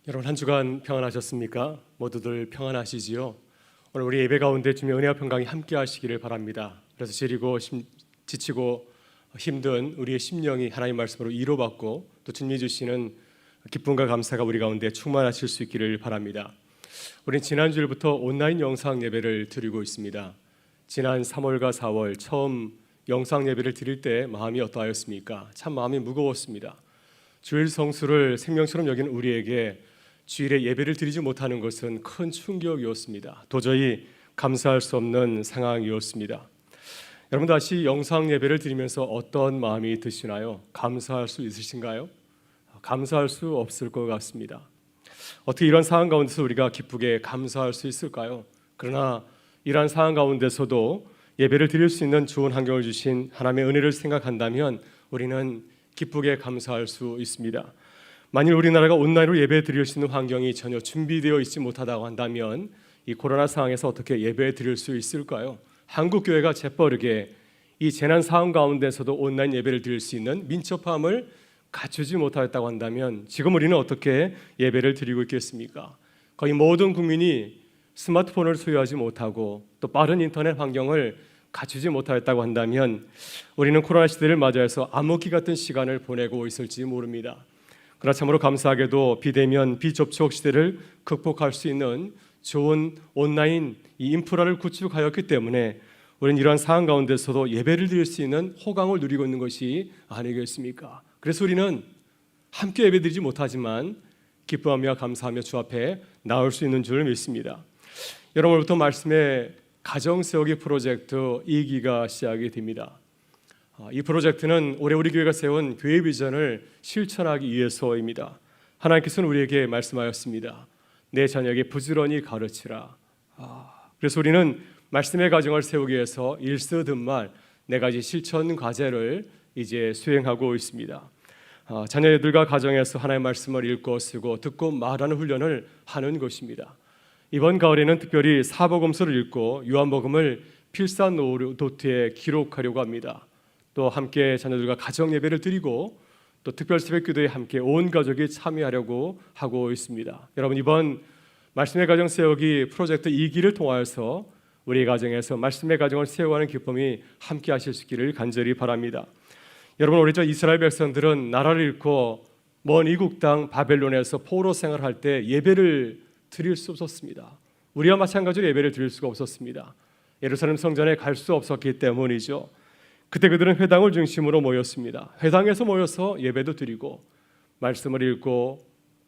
여러분, 한 주간 평안하셨습니까? 모두들 평안하시지요? 오늘 우리 예배 가운데 주님의 은혜와 평강이 함께 하시기를 바랍니다. 그래서 지치고 힘든 우리의 심령이 하나님 말씀으로 위로받고 또 주님이 주시는 기쁨과 감사가 우리 가운데 충만하실 수 있기를 바랍니다. 우리는 지난주일부터 온라인 영상 예배를 드리고 있습니다. 지난 3월과 4월 처음 영상 예배를 드릴 때 마음이 어떠하였습니까? 참 마음이 무거웠습니다. 주일 성수를 생명처럼 여기는 우리에게 주일에 예배를 드리지 못하는 것은 큰 충격이었습니다. 도저히 감사할 수 없는 상황이었습니다. 여러분, 다시 영상 예배를 드리면서 어떤 마음이 드시나요? 감사할 수 있으신가요? 감사할 수 없을 것 같습니다. 어떻게 이런 상황 가운데서 우리가 기쁘게 감사할 수 있을까요? 그러나 이러한 상황 가운데서도 예배를 드릴 수 있는 좋은 환경을 주신 하나님의 은혜를 생각한다면 우리는 기쁘게 감사할 수 있습니다. 만일 우리나라가 온라인으로 예배 드릴 수 있는 환경이 전혀 준비되어 있지 못하다고 한다면 이 코로나 상황에서 어떻게 예배 드릴 수 있을까요? 한국 교회가 재빠르게 이 재난 상황 가운데서도 온라인 예배를 드릴 수 있는 민첩함을 갖추지 못하였다고 한다면 지금 우리는 어떻게 예배를 드리고 있겠습니까? 거의 모든 국민이 스마트폰을 소유하지 못하고 또 빠른 인터넷 환경을 갖추지 못하였다고 한다면 우리는 코로나 시대를 맞이해서 암흑기 같은 시간을 보내고 있을지 모릅니다. 그러나 참으로 감사하게도 비대면 비접촉 시대를 극복할 수 있는 좋은 온라인 이 인프라를 구축하였기 때문에 우리는 이러한 상황 가운데서도 예배를 드릴 수 있는 호강을 누리고 있는 것이 아니겠습니까? 그래서 우리는 함께 예배드리지 못하지만 기뻐하며 감사하며 주 앞에 나올 수 있는 줄 믿습니다. 여러분부터 말씀의 가정 세우기 프로젝트 2기가 시작이 됩니다. 이 프로젝트는 올해 우리 교회가 세운 교회 비전을 실천하기 위해서입니다. 하나님께서는 우리에게 말씀하였습니다. 내 자녀에게 부지런히 가르치라. 그래서 우리는 말씀의 가정을 세우기 위해서 일서든말 4가지 실천 과제를 이제 수행하고 있습니다. 자녀들과 가정에서 하나님의 말씀을 읽고 쓰고 듣고 말하는 훈련을 하는 것입니다. 이번 가을에는 특별히 사복음서를 읽고 요한복음을 필사 노트에 기록하려고 합니다. 또 함께 자녀들과 가정 예배를 드리고 또 특별 새벽 기도에 함께 온 가족이 참여하려고 하고 있습니다. 여러분, 이번 말씀의 가정 세우기 프로젝트 2기를 통하여서 우리 가정에서 말씀의 가정을 세워가는 기쁨이 함께 하실 수 있기를 간절히 바랍니다. 여러분, 우리 이스라엘 백성들은 나라를 잃고 먼 이국 땅 바벨론에서 포로 생활할 때 예배를 드릴 수 없었습니다. 우리와 마찬가지로 예배를 드릴 수가 없었습니다. 예루살렘 성전에 갈 수 없었기 때문이죠. 그때 그들은 회당을 중심으로 모였습니다. 회당에서 모여서 예배도 드리고 말씀을 읽고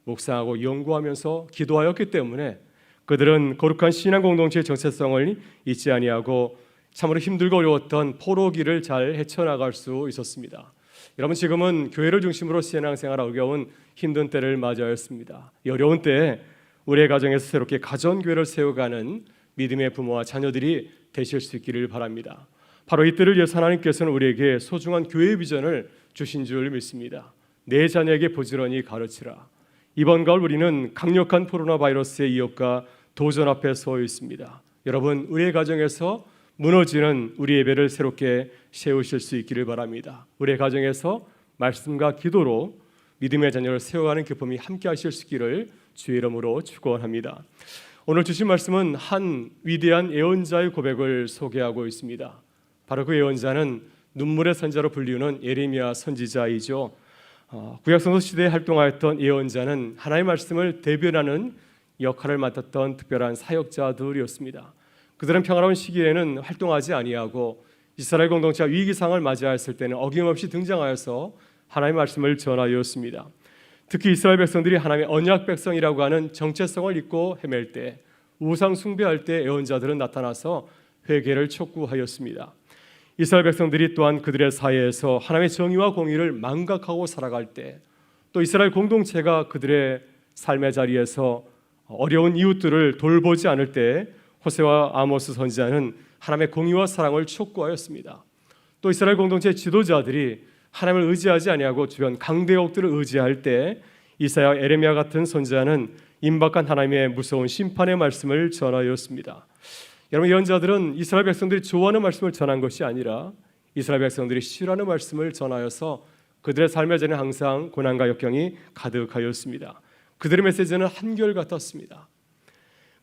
묵상하고 연구하면서 기도하였기 때문에 그들은 거룩한 신앙 공동체의 정체성을 잊지 아니하고 참으로 힘들고 어려웠던 포로기를 잘 헤쳐나갈 수 있었습니다. 여러분, 지금은 교회를 중심으로 신앙생활 어려운 힘든 때를 맞이하였습니다. 이 어려운 때에 우리의 가정에서 새롭게 가정교회를 세워가는 믿음의 부모와 자녀들이 되실 수 있기를 바랍니다. 바로 이때를 위해서 하나님께서는 우리에게 소중한 교회 비전을 주신 줄 믿습니다. 내 자녀에게 부지런히 가르치라. 이번 가을 우리는 강력한 코로나 바이러스의 위협과 도전 앞에 서 있습니다. 여러분, 우리의 가정에서 무너지는 우리 예배를 새롭게 세우실 수 있기를 바랍니다. 우리의 가정에서 말씀과 기도로 믿음의 자녀를 세워가는 기쁨이 함께 하실 수 있기를 주의 이름으로 축원합니다. 오늘 주신 말씀은 한 위대한 예언자의 고백을 소개하고 있습니다. 바로 그 예언자는 눈물의 선자로 불리우는 예레미야 선지자이죠. 구약성서 시대에 활동하였던 예언자는 하나님의 말씀을 대변하는 역할을 맡았던 특별한 사역자들이었습니다. 그들은 평화로운 시기에는 활동하지 아니하고 이스라엘 공동체가 위기상을 맞이하였을 때는 어김없이 등장하여서 하나님의 말씀을 전하였습니다. 특히 이스라엘 백성들이 하나님의 언약 백성이라고 하는 정체성을 잊고 헤맬 때, 우상 숭배할 때 예언자들은 나타나서 회개를 촉구하였습니다. 이스라엘 백성들이 또한 그들의 사이에서 하나님의 정의와 공의를 망각하고 살아갈 때, 또 이스라엘 공동체가 그들의 삶의 자리에서 어려운 이웃들을 돌보지 않을 때 호세와 아모스 선지자는 하나님의 공의와 사랑을 촉구하였습니다. 또 이스라엘 공동체 지도자들이 하나님을 의지하지 아니하고 주변 강대국들을 의지할 때 이사야, 에레미야 같은 선지자는 임박한 하나님의 무서운 심판의 말씀을 전하였습니다. 여러분, 예언자들은 이스라엘 백성들이 좋아하는 말씀을 전한 것이 아니라 이스라엘 백성들이 싫어하는 말씀을 전하여서 그들의 삶의 전에 항상 고난과 역경이 가득하였습니다. 그들의 메시지는 한결같았습니다.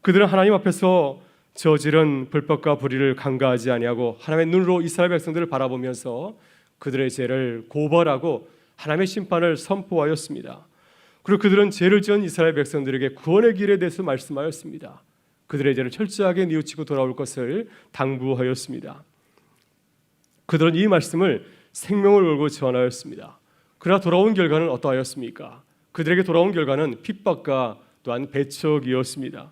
그들은 하나님 앞에서 저지른 불법과 불의를 간과하지 아니하고 하나님의 눈으로 이스라엘 백성들을 바라보면서 그들의 죄를 고발하고 하나님의 심판을 선포하였습니다. 그리고 그들은 죄를 지은 이스라엘 백성들에게 구원의 길에 대해서 말씀하였습니다. 그들의 죄를 철저하게 뉘우치고 돌아올 것을 당부하였습니다. 그들은 이 말씀을 생명을 걸고 전하였습니다. 그러나 돌아온 결과는 어떠하였습니까? 그들에게 돌아온 결과는 핍박과 또한 배척이었습니다.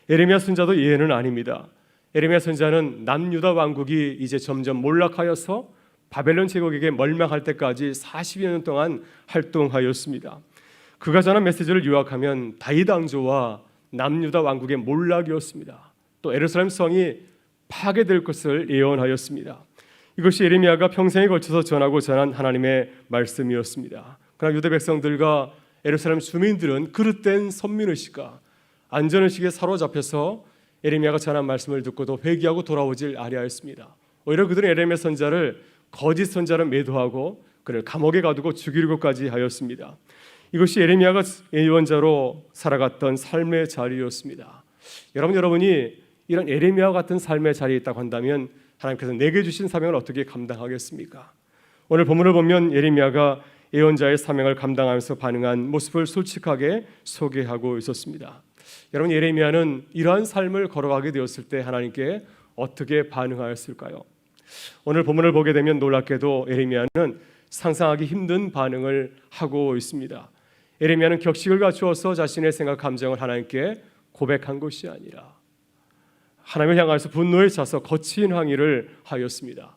에레미야 선지자도 예외는 아닙니다. 에레미야 선지자는 남유다 왕국이 이제 점점 몰락하여서 바벨론 제국에게 멀망할 때까지 40여 년 동안 활동하였습니다. 그가 전한 메시지를 요약하면 다윗 왕조와 남유다 왕국의 몰락이었습니다. 또 예루살렘 성이 파괴될 것을 예언하였습니다. 이것이 예레미야가 평생에 걸쳐서 전한 하나님의 말씀이었습니다. 그러나 유대 백성들과 예루살렘 주민들은 그릇된 선민의식과 안전의식에 사로잡혀서 예레미야가 전한 말씀을 듣고도 회개하고 돌아오질 아니하였습니다. 오히려 그들은 예레미야 선지자를 거짓 선지자로 매도하고 그를 감옥에 가두고 죽이려고까지 하였습니다. 이것이 예레미야가 예언자로 살아갔던 삶의 자리였습니다. 여러분이 이런 예레미야와 같은 삶의 자리에 있다고 한다면 하나님께서 내게 주신 사명을 어떻게 감당하겠습니까? 오늘 본문을 보면 예레미야가 예언자의 사명을 감당하면서 반응한 모습을 솔직하게 소개하고 있었습니다. 여러분, 예레미야는 이러한 삶을 걸어가게 되었을 때 하나님께 어떻게 반응하였을까요? 오늘 본문을 보게 되면 놀랍게도 예레미야는 상상하기 힘든 반응을 하고 있습니다. 예레미야는 격식을 갖추어서 자신의 생각, 감정을 하나님께 고백한 것이 아니라 하나님을 향하여서 분노에 차서 거친 항의를 하였습니다.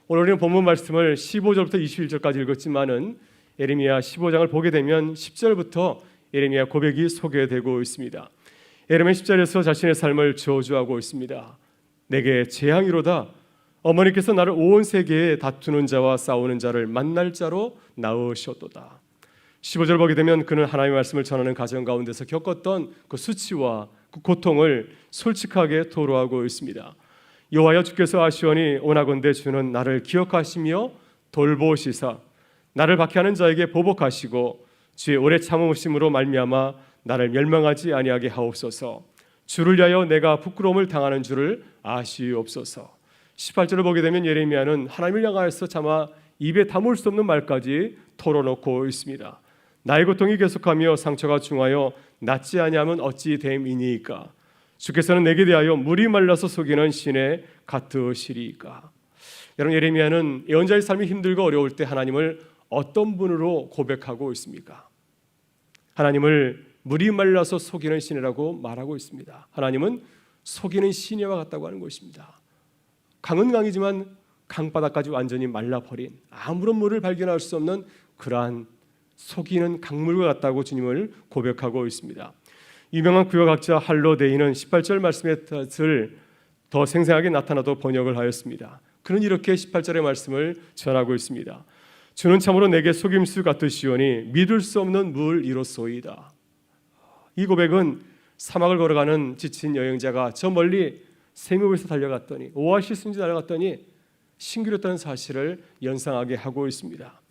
오늘 우리는 본문 말씀을 15절부터 21절까지 읽었지만은 예레미야 15장을 보게 되면 10절부터 예레미야 고백이 소개되고 있습니다. 예레미야 10절에서 자신의 삶을 저주하고 있습니다. 내게 재앙이로다. 어머니께서 나를 온 세계에 다투는 자와 싸우는 자를 만날 자로 낳으셨도다. 15절 보게 되면 그는 하나님의 말씀을 전하는 가정 가운데서 겪었던 그 수치와 그 고통을 솔직하게 토로하고 있습니다. 여호와여, 주께서 아시오니 원하건대 주는 나를 기억하시며 돌보시사 나를 박해하는 자에게 보복하시고 주의 오래 참으심으로 말미암아 나를 멸망하지 아니하게 하옵소서. 주를 위하여 내가 부끄러움을 당하는 줄을 아시옵소서. 18절을 보게 되면 예레미야는 하나님을 향하여서 차마 입에 담을 수 없는 말까지 털어놓고 있습니다. 나의 고통이 계속하며 상처가 중하여 낫지 아니하면 어찌 됨이니이까. 주께서는 내게 대하여 물이 말라서 속이는 신에 같으시리이까. 여러분, 예레미야는 예언자의 삶이 힘들고 어려울 때 하나님을 어떤 분으로 고백하고 있습니까? 하나님을 물이 말라서 속이는 신이라고 말하고 있습니다. 하나님은 속이는 시내와 같다고 하는 것입니다. 강은 강이지만 강바닥까지 완전히 말라버린 아무런 물을 발견할 수 없는 그러한 속이는 강물과 같다고 주님을 고백하고 있습니다. 유명한 구역학자 할로데이는 18절 말씀의 뜻을 더 생생하게 나타나도 번역을 하였습니다. 그는 이렇게 18절의 말씀을 전하고 있습니다. 주는 참으로 내게 속임수 같으시오니 믿을 수 없는 물이로소이다. 이 고백은 사막을 걸어가는 지친 여행자가 저 멀리 세미호에서 달려갔더니 오아시스인지 달려갔더니 신기했다는 사실을 연상하게 하고 있습니다.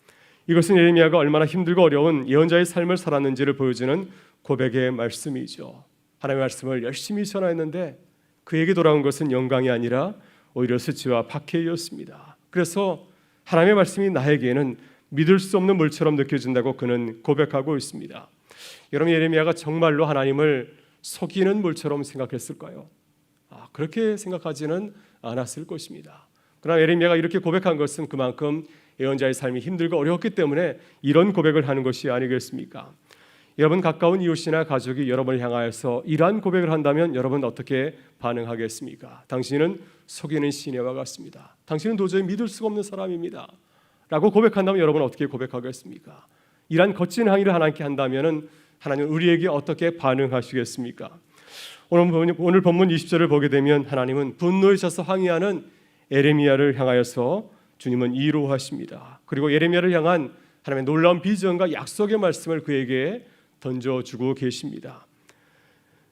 이것은 예레미야가 얼마나 힘들고 어려운 예언자의 삶을 살았는지를 보여주는 고백의 말씀이죠. 하나님의 말씀을 열심히 전하였는데 그에게 돌아온 것은 영광이 아니라 오히려 수치와 박해였습니다. 그래서 하나님의 말씀이 나에게는 믿을 수 없는 물처럼 느껴진다고 그는 고백하고 있습니다. 여러분, 예레미야가 정말로 하나님을 속이는 물처럼 생각했을까요? 그렇게 생각하지는 않았을 것입니다. 그러나 예레미야가 이렇게 고백한 것은 그만큼 예언자의 삶이 힘들고 어려웠기 때문에 이런 고백을 하는 것이 아니겠습니까? 여러분, 가까운 이웃이나 가족이 여러분을 향하여서 이러한 고백을 한다면 여러분 어떻게 반응하겠습니까? 당신은 속이는 시내와 같습니다. 당신은 도저히 믿을 수가 없는 사람입니다 라고 고백한다면 여러분 어떻게 고백하겠습니까? 이러한 거친 항의를 하나님께 한다면 하나님은 우리에게 어떻게 반응하시겠습니까? 오늘 본문 20절을 보게 되면 하나님은 분노에 차서 항의하는 예레미야를 향하여서 주님은 이로하십니다. 그리고 예레미야를 향한 하나님의 놀라운 비전과 약속의 말씀을 그에게 던져주고 계십니다.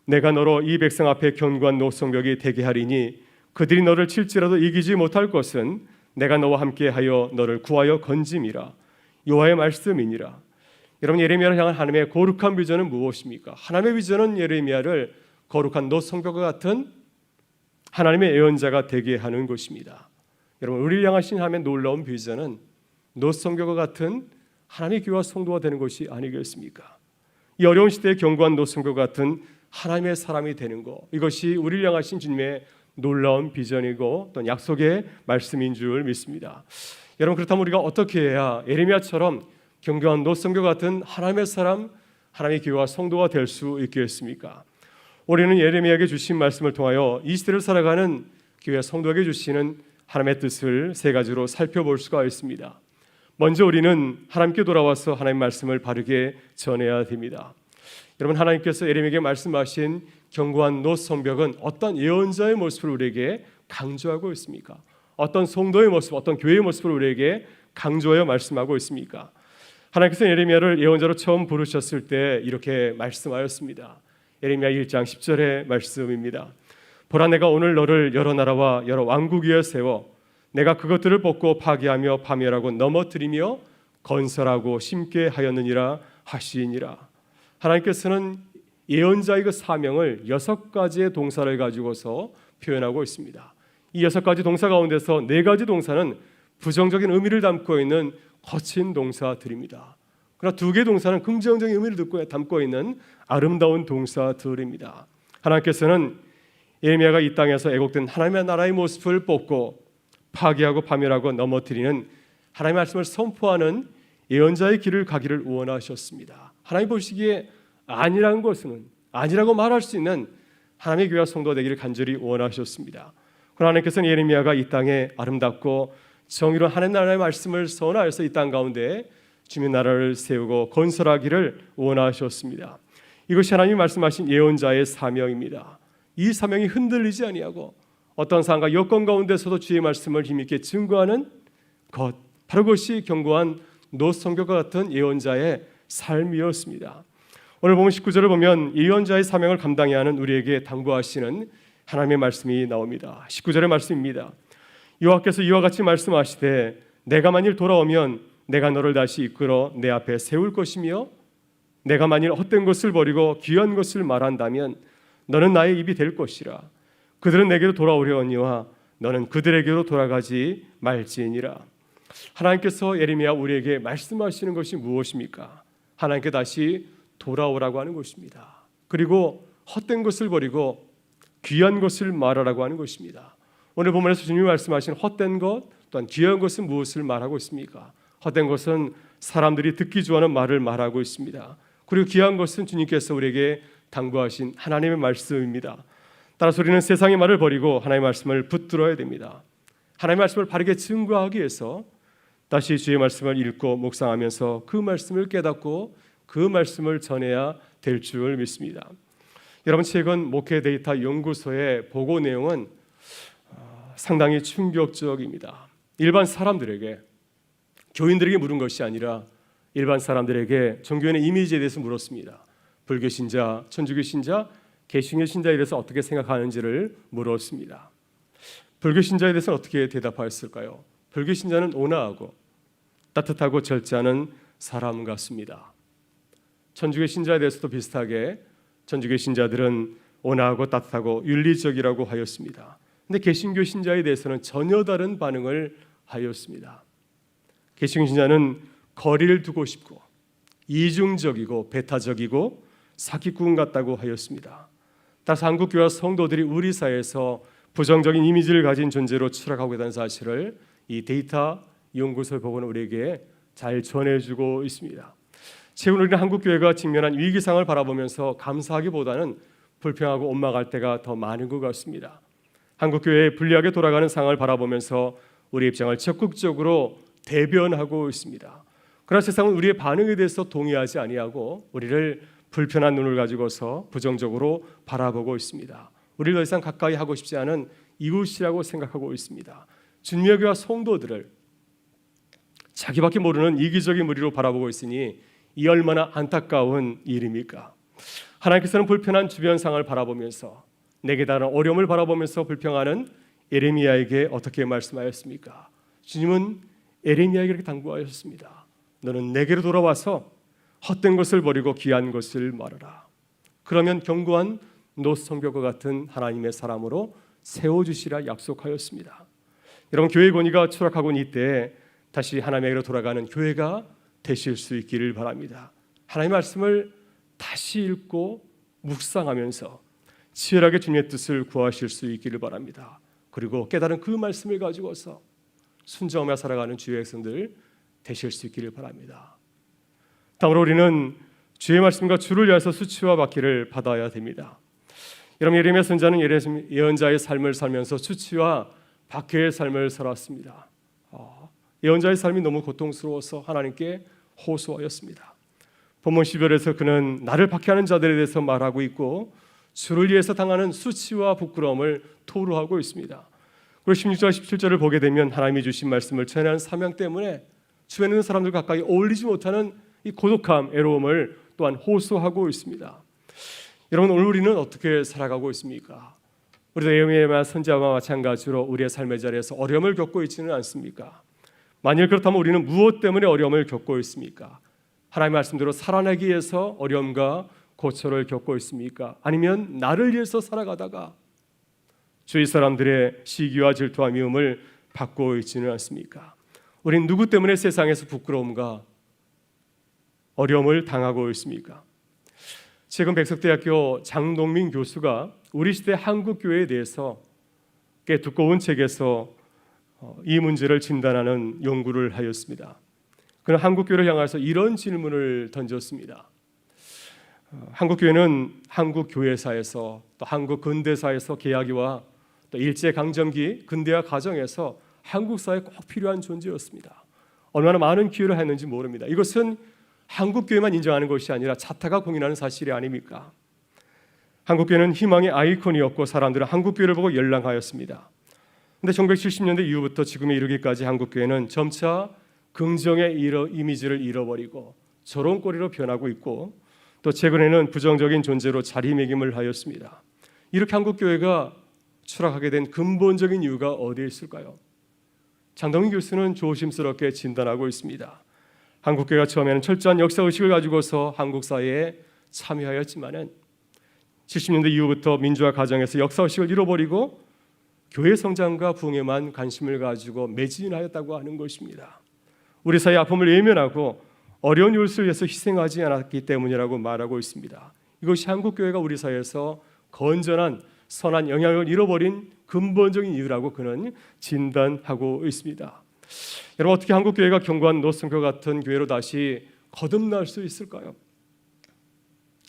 내가 너로 이 백성 앞에 견고한 노성벽이 되게 하리니 그들이 너를 칠지라도 이기지 못할 것은 내가 너와 함께하여 너를 구하여 건짐이라. 여호와의 말씀이니라. 여러분, 예레미야를 향한 하나님의 거룩한 비전은 무엇입니까? 하나님의 비전은 예레미야를 거룩한 놋 성벽과 같은 하나님의 예언자가 되게 하는 것입니다. 여러분, 우리를 향하신 하나님의 놀라운 비전은 놋 성벽과 같은 하나님의 교회와 성도가 되는 것이 아니겠습니까? 이 어려운 시대에 견고한 놋 성벽과 같은 하나님의 사람이 되는 것, 이것이 우리를 향하신 주님의 놀라운 비전이고 또 약속의 말씀인 줄 믿습니다. 여러분, 그렇다면 우리가 어떻게 해야 예레미야처럼 견고한 놋 성벽 같은 하나님의 사람, 하나님의 교회와 성도가 될 수 있겠습니까? 우리는 예레미야에게 주신 말씀을 통하여 이 시대를 살아가는 교회 성도에게 주시는 하나님의 뜻을 세 가지로 살펴볼 수가 있습니다. 먼저 우리는 하나님께 돌아와서 하나님의 말씀을 바르게 전해야 됩니다. 여러분, 하나님께서 예레미야에게 말씀하신 견고한 놋 성벽은 어떤 예언자의 모습을 우리에게 강조하고 있습니까? 어떤 성도의 모습, 어떤 교회의 모습을 우리에게 강조하여 말씀하고 있습니까? 하나님께서 예레미야를 예언자로 처음 부르셨을 때 이렇게 말씀하였습니다. 예레미야 1장 10절의 말씀입니다. 보라, 내가 오늘 너를 여러 나라와 여러 왕국 위에 세워 내가 그것들을 뽑고 파괴하며 파멸하고 넘어뜨리며 건설하고 심게 하였느니라 하시니라. 하나님께서는 예언자의 그 사명을 6가지의 동사를 가지고서 표현하고 있습니다. 이 6가지 동사 가운데서 4가지 동사는 부정적인 의미를 담고 있는 거친 동사들입니다. 그러나 2개 동사는 긍정적인 의미를 담고 있는 아름다운 동사들입니다. 하나님께서는 예레미야가 이 땅에서 애곡된 하나님의 나라의 모습을 뽑고 파괴하고 파멸하고 넘어뜨리는 하나님의 말씀을 선포하는 예언자의 길을 가기를 원하셨습니다. 하나님 보시기에 아니라는 것은 아니라고 말할 수 있는 하나님의 교회와 성도가 되기를 간절히 원하셨습니다. 그러나 하나님께서는 예레미야가 이 땅에 아름답고 정의로운 하나님 나라의 말씀을 선하여서 이 땅 가운데 주님의 나라를 세우고 건설하기를 원하셨습니다. 이것이 하나님이 말씀하신 예언자의 사명입니다. 이 사명이 흔들리지 아니하고 어떤 상황과 여건 가운데서도 주의 말씀을 힘있게 증거하는 것, 바로 그것이 견고한 놋 성벽과 같은 예언자의 삶이었습니다. 오늘 보면 19절을 보면 예언자의 사명을 감당해야 하는 우리에게 당부하시는 하나님의 말씀이 나옵니다. 19절의 말씀입니다. 여호와께서 이와 같이 말씀하시되 내가 만일 돌아오면 내가 너를 다시 이끌어 내 앞에 세울 것이며 내가 만일 헛된 것을 버리고 귀한 것을 말한다면 너는 나의 입이 될 것이라. 그들은 내게로 돌아오려니와 너는 그들에게로 돌아가지 말지니라. 하나님께서 예레미야 우리에게 말씀하시는 것이 무엇입니까? 하나님께 다시 돌아오라고 하는 것입니다. 그리고 헛된 것을 버리고 귀한 것을 말하라고 하는 것입니다. 오늘 본문에서 주님이 말씀하신 헛된 것 또한 귀한 것은 무엇을 말하고 있습니까? 헛된 것은 사람들이 듣기 좋아하는 말을 말하고 있습니다. 그리고 귀한 것은 주님께서 우리에게 당부하신 하나님의 말씀입니다. 따라서 우리는 세상의 말을 버리고 하나님의 말씀을 붙들어야 됩니다. 하나님의 말씀을 바르게 증거하기 위해서 다시 주의 말씀을 읽고 묵상하면서 그 말씀을 깨닫고 그 말씀을 전해야 될 줄 믿습니다. 여러분, 최근 목회 데이터 연구소의 보고 내용은 상당히 충격적입니다. 일반 사람들에게, 교인들에게 물은 것이 아니라 일반 사람들에게 종교인의 이미지에 대해서 물었습니다. 불교 신자, 천주교 신자, 개신교 신자에 대해서 어떻게 생각하는지를 물었습니다. 불교 신자에 대해서는 어떻게 대답하였을까요? 불교 신자는 온화하고 따뜻하고 절제하는 사람 같습니다. 천주교 신자에 대해서도 비슷하게 천주교 신자들은 온화하고 따뜻하고 윤리적이라고 하였습니다. 그런데 개신교 신자에 대해서는 전혀 다른 반응을 하였습니다. 개신교 신자는 거리를 두고 싶고 이중적이고 배타적이고 사기꾼 같다고 하였습니다. 따라서 한국교회 성도들이 우리 사회에서 부정적인 이미지를 가진 존재로 추락하고 있다는 사실을 이 데이터 연구소 보고는 우리에게 잘 전해주고 있습니다. 최근 우리는 한국교회가 직면한 위기상을 바라보면서 감사하기보다는 불평하고 원망할 때가 더 많은 것 같습니다. 한국교회의 불리하게 돌아가는 상황을 바라보면서 우리의 입장을 적극적으로 대변하고 있습니다. 그러나 세상은 우리의 반응에 대해서 동의하지 아니하고 우리를 불편한 눈을 가지고서 부정적으로 바라보고 있습니다. 우리를 더 이상 가까이 하고 싶지 않은 이웃이라고 생각하고 있습니다. 주님의 교회와 성도들을 자기밖에 모르는 이기적인 무리로 바라보고 있으니 이 얼마나 안타까운 일입니까? 하나님께서는 불편한 주변 상황을 바라보면서 내게 다른 어려움을 바라보면서 불평하는 예레미야에게 어떻게 말씀하였습니까? 주님은 예레미야에게 이렇게 당부하셨습니다. 너는 내게로 돌아와서 헛된 것을 버리고 귀한 것을 말하라. 그러면 견고한 노성벽과 같은 하나님의 사람으로 세워주시라 약속하였습니다. 여러분, 교회 권위가 추락하고 있는 이때 다시 하나님에게로 돌아가는 교회가 되실 수 있기를 바랍니다. 하나님의 말씀을 다시 읽고 묵상하면서 치열하게 주님의 뜻을 구하실 수 있기를 바랍니다. 그리고 깨달은 그 말씀을 가지고서 순종하며 살아가는 주의 백성들 되실 수 있기를 바랍니다. 다음으로 우리는 주의 말씀과 주를 위해서 수치와 박해를 받아야 됩니다. 여러분, 예레미야 선지자는 예언자의 삶을 살면서 수치와 박해의 삶을 살았습니다. 예언자의 삶이 너무 고통스러워서 하나님께 호소하였습니다. 본문 10절에서 그는 나를 박해하는 자들에 대해서 말하고 있고 주를 위해서 당하는 수치와 부끄러움을 토로하고 있습니다. 그리고 16절 17절을 보게 되면 하나님이 주신 말씀을 전하는 사명 때문에 주변에 있는 사람들 가까이 어울리지 못하는 이 고독함, 애로움을 또한 호소하고 있습니다. 여러분, 오늘 우리는 어떻게 살아가고 있습니까? 우리도 예레미야 선지자와 마찬가지로 우리의 삶의 자리에서 어려움을 겪고 있지는 않습니까? 만일 그렇다면 우리는 무엇 때문에 어려움을 겪고 있습니까? 하나님의 말씀대로 살아내기 위해서 어려움과 고초를 겪고 있습니까? 아니면 나를 위해서 살아가다가 주위 사람들의 시기와 질투와 미움을 받고 있지는 않습니까? 우리는 누구 때문에 세상에서 부끄러움과 어려움을 당하고 있습니까? 최근 백석대학교 장동민 교수가 우리 시대 한국교회에 대해서 꽤 두꺼운 책에서 이 문제를 진단하는 연구를 하였습니다. 그는 한국교회를 향해서 이런 질문을 던졌습니다. 한국교회는 한국교회사에서 또 한국 근대사에서 계약이와 또 일제강점기 근대화 과정에서 한국사에 꼭 필요한 존재였습니다. 얼마나 많은 기여를 했는지 모릅니다. 이것은 한국교회만 인정하는 것이 아니라 자타가 공인하는 사실이 아닙니까? 한국교회는 희망의 아이콘이었고 사람들은 한국교회를 보고 열광하였습니다. 그런데 1970년대 이후부터 지금에 이르기까지 한국교회는 점차 긍정의 이미지를 잃어버리고 조롱거리로 변하고 있고 또 최근에는 부정적인 존재로 자리매김을 하였습니다. 이렇게 한국교회가 추락하게 된 근본적인 이유가 어디에 있을까요? 장동민 교수는 조심스럽게 진단하고 있습니다. 한국교회가 처음에는 철저한 역사의식을 가지고서 한국 사회에 참여하였지만 70년대 이후부터 민주화 과정에서 역사의식을 잃어버리고 교회 성장과 부흥에만 관심을 가지고 매진하였다고 하는 것입니다. 우리 사회의 아픔을 외면하고 어려운 이웃을 위해서 희생하지 않았기 때문이라고 말하고 있습니다. 이것이 한국교회가 우리 사회에서 건전한 선한 영향을 잃어버린 근본적인 이유라고 그는 진단하고 있습니다. 여러분, 어떻게 한국교회가 견고한 노성교 같은 교회로 다시 거듭날 수 있을까요?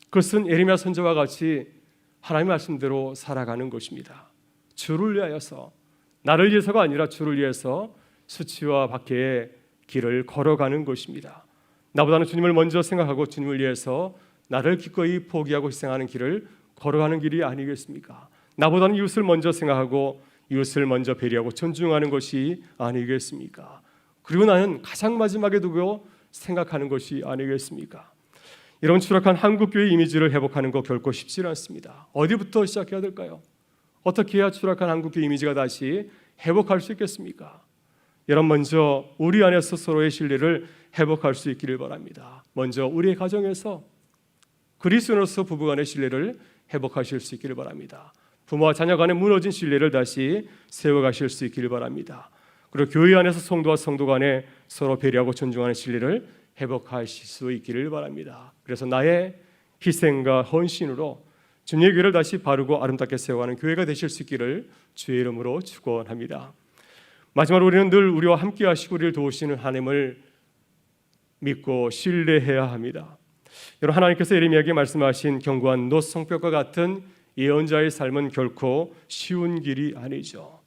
그것은 예레미야 선지자와 같이 하나님의 말씀대로 살아가는 것입니다. 주를 위하여서, 나를 위해서가 아니라 주를 위해서 수치와 박해의 길을 걸어가는 것입니다. 나보다는 주님을 먼저 생각하고 주님을 위해서 나를 기꺼이 포기하고 희생하는 길을 걸어가는 길이 아니겠습니까? 나보다는 이웃을 먼저 생각하고 이웃을 먼저 배려하고 존중하는 것이 아니겠습니까? 그리고 나는 가장 마지막에 두고 생각하는 것이 아니겠습니까? 이런 추락한 한국교회 이미지를 회복하는 거 결코 쉽지 않습니다. 어디부터 시작해야 될까요? 어떻게 해야 추락한 한국교회 이미지가 다시 회복할 수 있겠습니까? 여러분, 먼저 우리 안에서 서로의 신뢰를 회복할 수 있기를 바랍니다. 먼저 우리의 가정에서 그리스도인으로서 부부간의 신뢰를 회복하실 수 있기를 바랍니다. 부모와 자녀 간의 무너진 신뢰를 다시 세워가실 수 있기를 바랍니다. 그리고 교회 안에서 성도와 성도 간에 서로 배려하고 존중하는 신뢰를 회복하실 수 있기를 바랍니다. 그래서 나의 희생과 헌신으로 주님의 교회를 다시 바르고 아름답게 세워가는 교회가 되실 수 있기를 주의 이름으로 축원합니다. 마지막으로 우리는 늘 우리와 함께 하시고 우리를 도우시는 하나님을 믿고 신뢰해야 합니다. 여러분, 하나님께서 예레미야에게 말씀하신 견고한 노성벽과 같은 예언자의 삶은 결코 쉬운 길이 아니죠.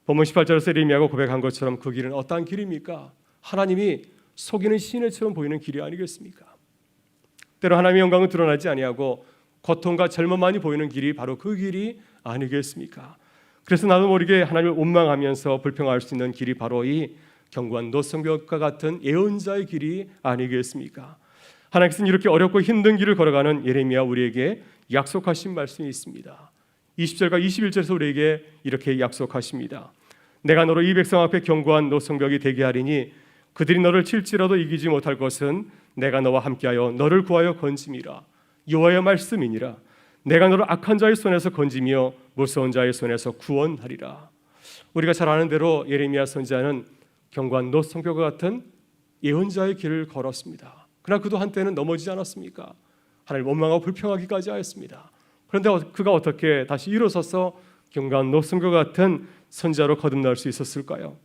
본문 18절에서 예레미야가 고백한 것처럼 그 길은 어떠한 길입니까? 하나님이 속이는 시내처럼 보이는 길이 아니겠습니까? 때로 하나님의 영광은 드러나지 아니하고 고통과 절망만이 보이는 길이 바로 그 길이 아니겠습니까? 그래서 나도 모르게 하나님을 원망하면서 불평할 수 있는 길이 바로 이 견고한 노성벽과 같은 예언자의 길이 아니겠습니까? 하나님께서는 이렇게 어렵고 힘든 길을 걸어가는 예레미야 우리에게 약속하신 말씀이 있습니다. 20절과 21절에서 우리에게 이렇게 약속하십니다. 내가 너로 이 백성 앞에 견고한 노성벽이 되게 하리니 그들이 너를 칠지라도 이기지 못할 것은 내가 너와 함께하여 너를 구하여 건짐이라. 여호와의 말씀이니라. 내가 너를 악한 자의 손에서 건지며 무서운 자의 손에서 구원하리라. 우리가 잘 아는 대로 예레미야 선지자는 경관노 성벽과 같은 예언자의 길을 걸었습니다. 그러나 그도 한때는 넘어지지 않았습니까? 하나님 원망하고 불평하기까지 하였습니다. 그런데 그가 어떻게 다시 일어서서 경관노 성벽과 같은 선지자로 거듭날 수 있었을까요?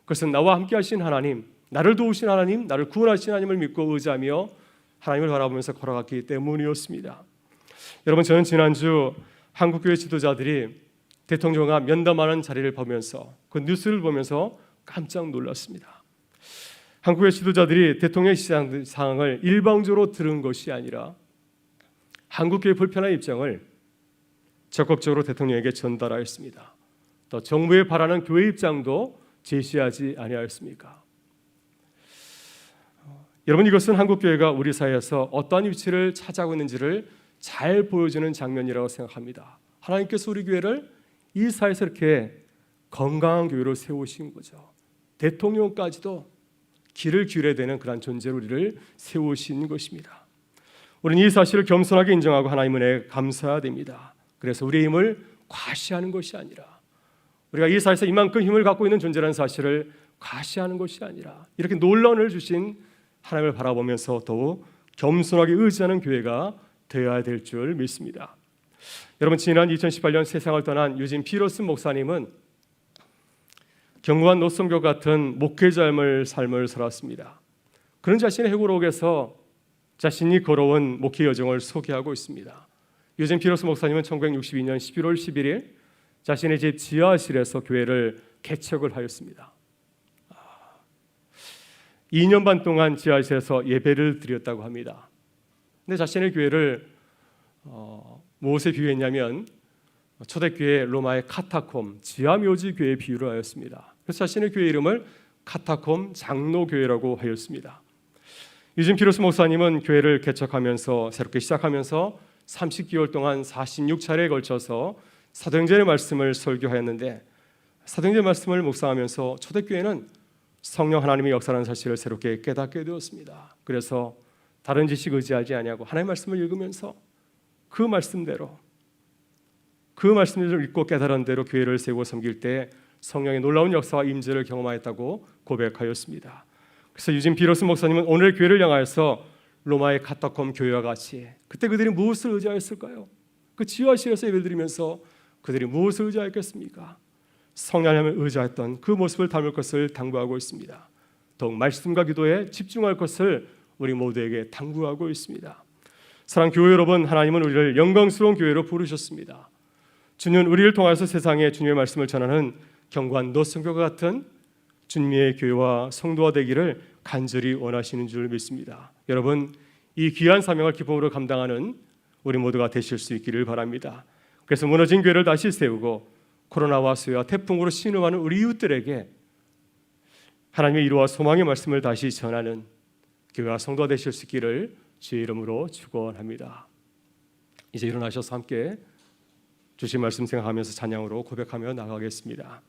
그것은 나와 함께 하신 하나님, 나를 도우신 하나님, 나를 구원하신 하나님을 믿고 의지하며 하나님을 바라보면서 걸어갔기 때문이었습니다. 여러분, 저는 지난주 한국교회 지도자들이 대통령과 면담하는 자리를 보면서 그 뉴스를 보면서 깜짝 놀랐습니다. 한국의 지도자들이 대통령의 사항을 일방적으로 들은 것이 아니라 한국교회의 불편한 입장을 적극적으로 대통령에게 전달하였습니다. 또 정부에 바라는 교회 입장도 제시하지 아니하였습니까? 여러분, 이것은 한국교회가 우리 사회에서 어떠한 위치를 차지하고 있는지를 잘 보여주는 장면이라고 생각합니다. 하나님께서 우리 교회를 이 사회에서 이렇게 건강한 교회로 세우신 거죠. 대통령까지도 길을 기울여야 되는 그런 존재로 우리를 세우신 것입니다. 우리는 이 사실을 겸손하게 인정하고 하나님 은혜에 감사해야 됩니다. 그래서 우리의 힘을 과시하는 것이 아니라, 우리가 이 사회에서 이만큼 힘을 갖고 있는 존재라는 사실을 과시하는 것이 아니라 이렇게 놀라운 은혜를 주신 하나님을 바라보면서 더욱 겸손하게 의지하는 교회가 되어야 될 줄 믿습니다. 여러분, 지난 2018년 세상을 떠난 유진 피러슨 목사님은 경관 노성교 같은 목회자의 삶을 살았습니다. 그런 자신의 회고록에서 자신이 걸어온 목회 여정을 소개하고 있습니다. 유진 피러슨 목사님은 1962년 11월 11일 자신의 집 지하실에서 교회를 개척을 하였습니다. 2년 반 동안 지하실에서 예배를 드렸다고 합니다. 근데 자신의 교회를 무엇에 비유했냐면 초대교회 로마의 카타콤 지하묘지 교회에 비유를 하였습니다. 그래서 자신의 교회 이름을 카타콤 장로교회라고 하였습니다. 유진 피러스 목사님은 교회를 개척하면서 새롭게 시작하면서 30개월 동안 46차례에 걸쳐서 사도행전의 말씀을 설교하였는데, 사도행전 말씀을 묵상하면서 초대교회는 성령 하나님의 역사라는 사실을 새롭게 깨닫게 되었습니다. 그래서 다른 지식 의지하지 아니하고 하나님의 말씀을 읽으면서 그 말씀대로 읽고 깨달은 대로 교회를 세우고 섬길 때 성령의 놀라운 역사와 임재를 경험하였다고 고백하였습니다. 그래서 유진 피러스 목사님은 오늘 교회를 향하여서 로마의 카타콤 교회와 같이, 그때 그들이 무엇을 의지하였을까요? 그 지하실에서 예배드리면서 그들이 무엇을 의지하였겠습니까? 성령 하나님을 의지했던 그 모습을 닮을 것을 당부하고 있습니다. 더욱 말씀과 기도에 집중할 것을 우리 모두에게 당부하고 있습니다. 사랑하는 교회 여러분, 하나님은 우리를 영광스러운 교회로 부르셨습니다. 주님은 우리를 통해서 세상에 주님의 말씀을 전하는 경관 노성교와 같은 주님의 교회와 성도가 되기를 간절히 원하시는 줄 믿습니다. 여러분, 이 귀한 사명을 기쁨으로 감당하는 우리 모두가 되실 수 있기를 바랍니다. 그래서 무너진 교회를 다시 세우고 코로나와 수해와 태풍으로 신음하는 우리 이웃들에게 하나님의 이루와 소망의 말씀을 다시 전하는 교회와 성도가 되실 수 있기를 주의 이름으로 축원합니다. 이제 일어나셔서 함께 주신 말씀 생각하면서 찬양으로 고백하며 나가겠습니다.